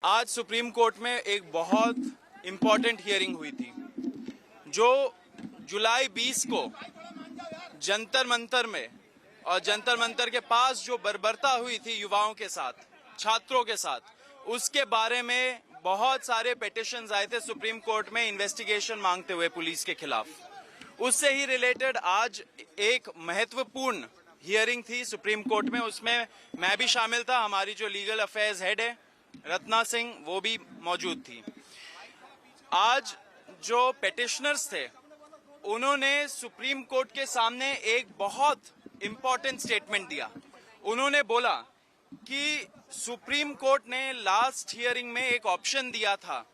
आज supreme court में एक बहुत इम्पोर्टेंट हियरिंग हुई थी जो जुलाई 20 को जंतर मंतर में और जंतर मंतर के पास जो बर्बरता हुई थी युवाओं के साथ, छात्रों के साथ, उसके बारे में बहुत सारे पिटीशंस आए थे सुप्रीम कोर्ट में इन्वेस्टिगेशन मांगते हुए पुलिस के खिलाफ। उससे ही रिलेटेड आज एक महत्वपूर्ण हियरिंग थी सुप्रीम कोर्ट में। उसमें मैं भी शामिल था, हमारी जो लीगल अफेयर्स हेड है रत्ना सिंह वो भी मौजूद थी। आज जो पिटिशनर्स थे उन्होंने सुप्रीम कोर्ट के सामने एक बहुत इंपॉर्टेंट स्टेटमेंट दिया। उन्होंने बोला कि सुप्रीम कोर्ट ने लास्ट हियरिंग में एक ऑप्शन दिया था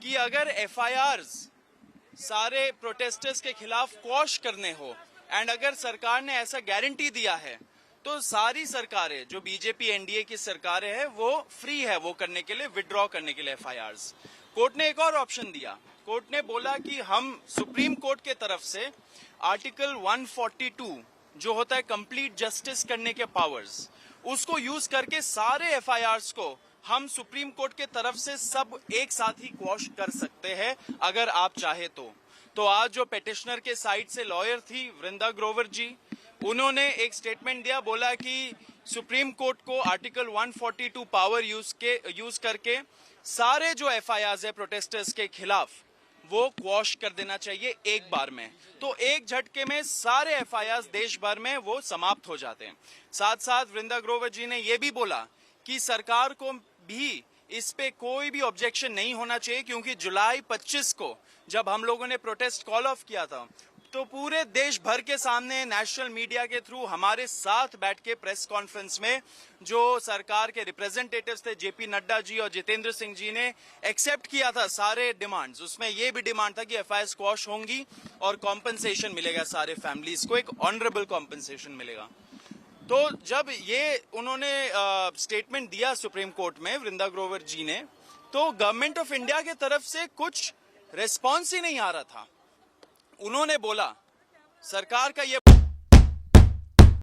कि अगर एफआईआर्स सारे प्रोटेस्टर्स के खिलाफ क्वॉश करने हो एंड अगर सरकार ने ऐसा गारंटी दिया है तो सारी सरकारें जो बीजेपी एनडीए की सरकारें हैं वो फ्री है वो करने के लिए, विड्रॉ करने के लिए एफआईआर्स। कोर्ट ने एक और ऑप्शन दिया। कोर्ट ने बोला कि हम सुप्रीम कोर्ट के तरफ से आर्टिकल 142 जो होता है कंप्लीट जस्टिस करने के पावर्स, उसको यूज करके सारे एफआईआर्स को हम सुप्रीम कोर्ट के तरफ से सब एक साथ ही क्वॉश कर सकते हैं अगर आप चाहे तो आज जो पिटिशनर के साइड से लॉयर थी वृंदा ग्रोवर जी, उन्होंने एक स्टेटमेंट दिया, बोला कि सुप्रीम कोर्ट को आर्टिकल 142 पावर यूज करके सारे जो एफआईआर्स है प्रोटेस्टर्स के खिलाफ वो क्वॉश कर देना चाहिए एक बार में। तो एक झटके में सारे एफआईआर्स देश भर में वो समाप्त हो जाते हैं। साथ साथ वृंदा ग्रोवर जी ने ये भी बोला कि सरकार को भी इस पे कोई भी ऑब्जेक्शन नहीं होना चाहिए, क्योंकि जुलाई 25 को जब हम लोगों ने प्रोटेस्ट कॉल ऑफ किया था तो पूरे देश भर के सामने नेशनल मीडिया के थ्रू हमारे साथ बैठ के प्रेस कॉन्फ्रेंस में जो सरकार के रिप्रेजेंटेटिव्स थे जेपी नड्डा जी और जितेंद्र सिंह जी ने एक्सेप्ट किया था सारे डिमांड्स। उसमें यह भी डिमांड था कि एफआईआर स्क्वॉश होंगी और कॉम्पनसेशन मिलेगा, सारे फैमिलीज को एक ऑनरेबल कॉम्पनसेशन मिलेगा। तो जब ये उन्होंने स्टेटमेंट दिया सुप्रीम कोर्ट में वृंदा ग्रोवर जी ने, तो गवर्नमेंट ऑफ इंडिया की तरफ से कुछ रिस्पॉन्स ही नहीं आ रहा था। उन्होंने बोला, सरकार का यह